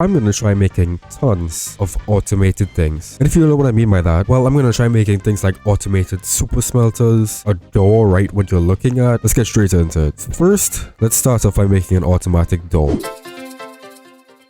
I'm going to try making tons of automated things. And if you don't know what I mean by that, well, I'm going to try making things like automated super smelters, a door right what you're looking at. Let's get straight into it. First, let's start off by making an automatic door.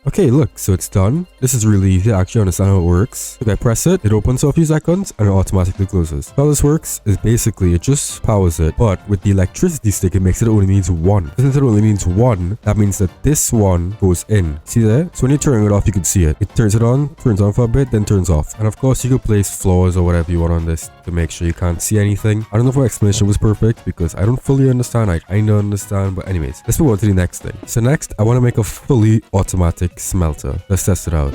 Okay, look, so it's done. This is really easy to actually understand how it works. If I press it, it opens for a few seconds and it automatically closes. How this works is basically it just powers it, but with the electricity stick, it makes it only means one. Since it only means one, that means that this one goes in. See there? So when you're turning it off, you can see it. It turns on for a bit, then turns off. And of course, you could place floors or whatever you want on this to make sure you can't see anything. I don't know if my explanation was perfect because I don't fully understand. I kind of understand, but anyways, let's move on to the next thing. So next, I want to make a fully automatic smelter. Let's test it out.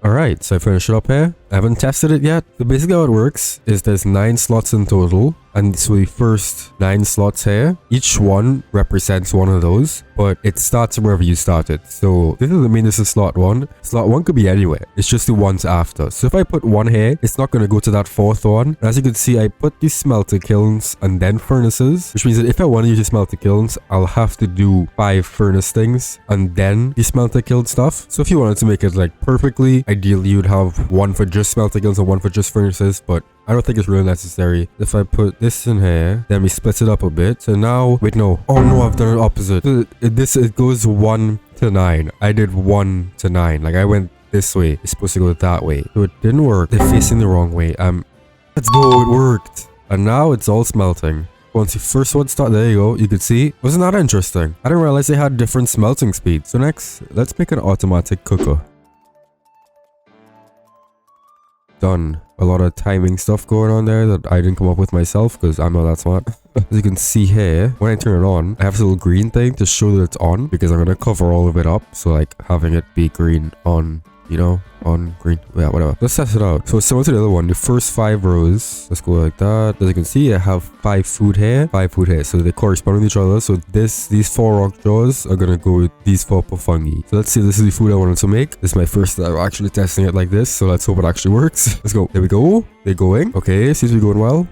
Alright, so I finished it up here. I haven't tested it yet. So basically how it works is there's 9 slots in total. And so the first 9 slots here, each one represents one of those, but it starts from wherever you started. So this doesn't mean this is slot 1. Slot 1 could be anywhere. It's just the ones after. So if I put 1 here, it's not going to go to that 4th one. And as you can see, I put the smelter kilns and then furnaces, which means that if I want to use the smelter kilns, I'll have to do 5 furnace things and then the smelter kiln stuff. So if you wanted to make it like perfectly, ideally you'd have 1 for just smelter kilns and 1 for just furnaces, but I don't think it's really necessary. If I put this in here, then we split it up a bit. So now, wait, no. Oh no, I've done it opposite. So it goes 1 to 9. I did 1 to 9. Like I went this way. It's supposed to go that way. So it didn't work. They're facing the wrong way. Let's go. It worked. And now it's all smelting. Once the first one started, there you go. You could see. Wasn't that interesting? I didn't realize they had different smelting speeds. So next, let's make an automatic cooker. Done. A lot of timing stuff going on there that I didn't come up with myself because I'm not that smart. As you can see here, when I turn it on, I have this little green thing to show that it's on because I'm going to cover all of it up. So like having it be green on, you know, on green. Yeah, whatever. Let's test it out. So similar to the other one, the first 5 rows, let's go like that. As you can see, I have 5 food here, 5 food here. So they correspond with each other. So these 4 rock jaws are going to go with these 4 fungi. So let's see, this is the food I wanted to make. This is my first time actually testing it like this. So let's hope it actually works. Let's go. There we go. They're going. Okay, seems to be going well.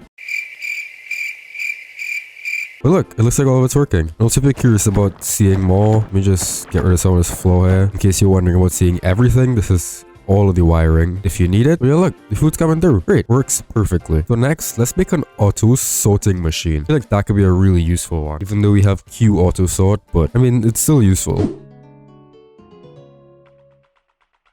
But look, it looks like all of it's working. I'm also a bit curious about seeing more. Let me just get rid of some of this floor here. In case you're wondering about seeing everything, this is all of the wiring if you need it. But yeah, look, the food's coming through. Great, works perfectly. So next, let's make an auto sorting machine. I feel like that could be a really useful one. Even though we have Q auto sort, but I mean, it's still useful.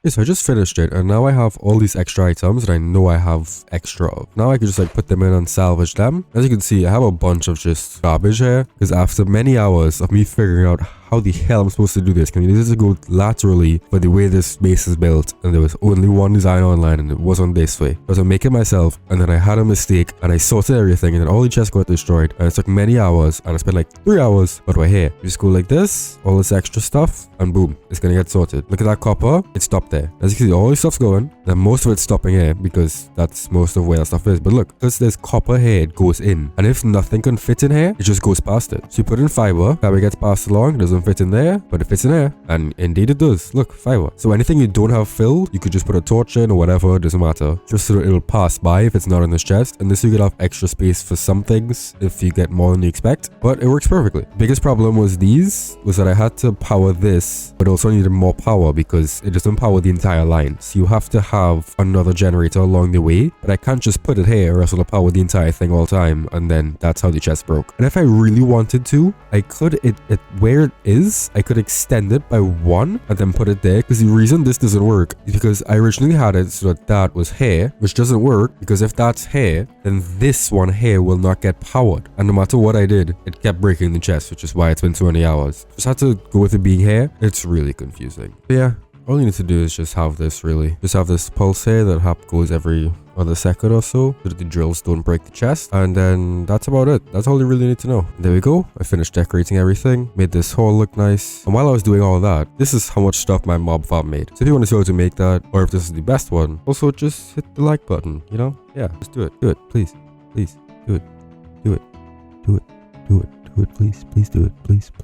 Okay, so I just finished it and now I have all these extra items that I know I have extra of. Now I can just like put them in and salvage them. As you can see, I have a bunch of just garbage here because after many hours of me figuring out how the hell I'm supposed to do this, this is to go laterally for the way this base is built, and there was only one design online and it wasn't this way. I was gonna make it myself and then I had a mistake and I sorted everything and then all the chests got destroyed and it took many hours and I spent like 3 hours. But we're here. You just go like this, all this extra stuff, and boom, it's gonna get sorted. Look at that copper, it stopped there. As you can see, all this stuff's going, then most of it's stopping here because that's most of where that stuff is. But look, because there's copper here, it goes in, and if nothing can fit in here, it just goes past it. So you put in fiber, fiber gets passed along, it doesn't fit in there, but it fits in there, and indeed it does. Look, fiber. So anything you don't have filled, you could just put a torch in or whatever, it doesn't matter, just so that it'll pass by if it's not in this chest. And this you could have extra space for some things if you get more than you expect, but it works perfectly. Biggest problem was that I had to power this, but also needed more power because it doesn't power the entire line. So you have to have another generator along the way, but I can't just put it here or else it'll power the entire thing all the time, and then that's how the chest broke. And if I really wanted to, I could, where it is, I could extend it by 1 and then put it there, because the reason this doesn't work is because I originally had it so that was here, which doesn't work because if that's here, then this one here will not get powered, and no matter what I did, it kept breaking the chest, which is why it's been so many hours. Just had to go with it being here. It's really confusing. But yeah, all you need to do is just have this, really. Just have this pulse here that goes every other second or so that the drills don't break the chest. And then that's about it. That's all you really need to know. There we go. I finished decorating everything. Made this hall look nice. And while I was doing all that, this is how much stuff my mob farm made. So if you want to see how to make that, or if this is the best one, also just hit the like button, you know? Yeah, just do it. Do it, please. Please. Do it. Do it. Do it. Do it. Do it, please. Please do it. Please.